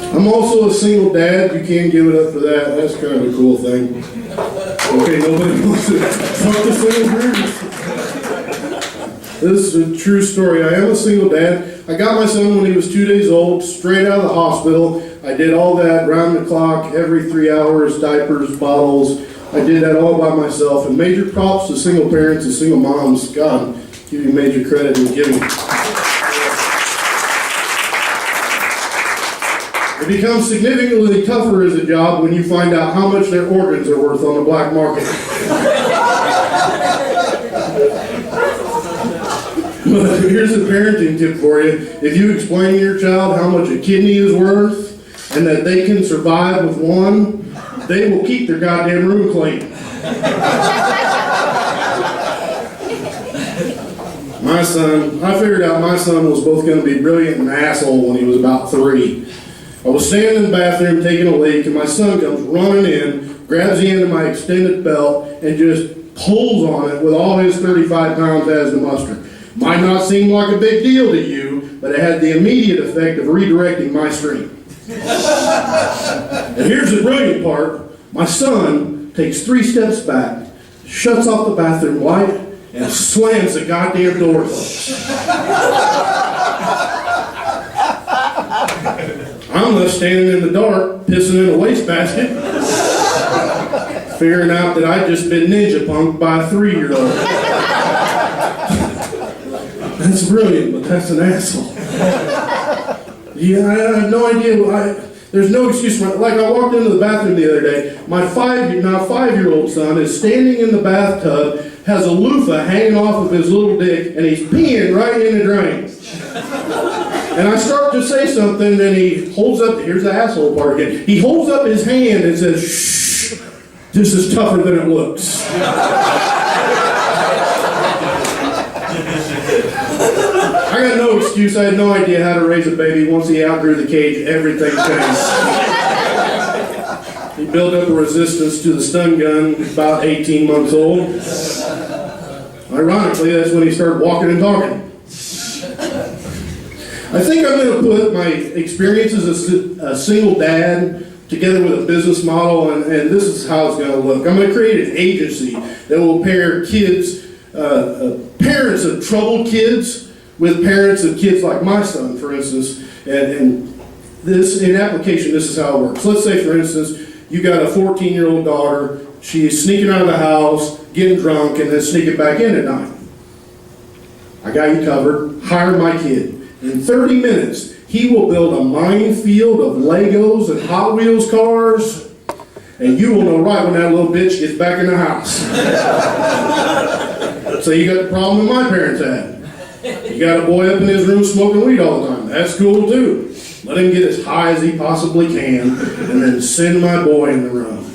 I'm also a single dad. You can't give it up for that. That's kind of a cool thing. Okay, nobody wants to talk to single parents. This is a true story. I am a single dad. I got my son when he was 2 days old, straight out of the hospital. I did all that round the clock, every 3 hours, diapers, bottles. I did that all by myself. And major props to single parents and single moms. God, give you major credit in giving. It becomes significantly tougher as a job when you find out how much their organs are worth on the black market. But here's a parenting tip for you. If you explain to your child how much a kidney is worth and that they can survive with one, they will keep their goddamn room clean. My son, I figured out my son was both going to be brilliant and an asshole when he was about 3. I was standing in the bathroom taking a leak, and my son comes running in, grabs the end of my extended belt, and just pulls on it with all his 35 pounds as the mustard. Might not seem like a big deal to you, but it had the immediate effect of redirecting my stream. And here's the brilliant part. My son takes 3 steps back, shuts off the bathroom light, and slams the goddamn door closed. I'm left standing in the dark, pissing in a wastebasket, figuring out that I'd just been ninja punked by a 3-year-old. That's brilliant, but that's an asshole. Yeah, I have no idea. There's no excuse for it. Like, I walked into the bathroom the other day. My 5-year-old son is standing in the bathtub, has a loofah hanging off of his little dick, and he's peeing right in the drain. And I start to say something, and he holds up, here's the asshole part again. He holds up his hand and says, "Shh, this is tougher than it looks." I got no excuse. I had no idea how to raise a baby. Once he outgrew the cage, everything changed. He built up a resistance to the stun gun about 18 months old. Ironically, that's when he started walking and talking. I think I'm going to put my experience as a single dad together with a business model, and this is how it's going to look. I'm going to create an agency that will pair kids, parents of troubled kids, with parents of kids like my son, for instance. And this, in application, this is how it works. Let's say, for instance, you got a 14-year-old daughter. She's sneaking out of the house, getting drunk, and then sneaking back in at night. I got you covered. Hire my kid. In 30 minutes, he will build a minefield of Legos and Hot Wheels cars, and you will know right when that little bitch gets back in the house. So you got the problem that my parents had. You got a boy up in his room smoking weed all the time. That's cool too. Let him get as high as he possibly can, and then send my boy in the room.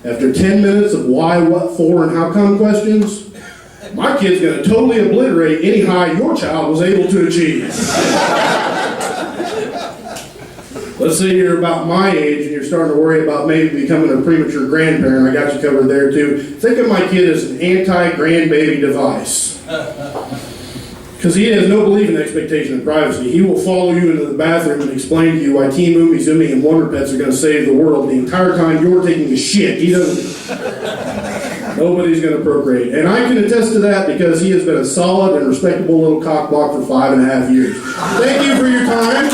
After 10 minutes of why, what, for, and how come questions, my kid's going to totally obliterate any high your child was able to achieve. Let's say you're about my age and you're starting to worry about maybe becoming a premature grandparent. I got you covered there too. Think of my kid as an anti-grandbaby device. Because he has no belief in expectation of privacy. He will follow you into the bathroom and explain to you why Team Umizoomi and Wonder Pets are going to save the world the entire time you're taking a shit. He doesn't. Nobody's going to procreate. And I can attest to that because he has been a solid and respectable little cockblock for 5.5 years. Thank you for your time.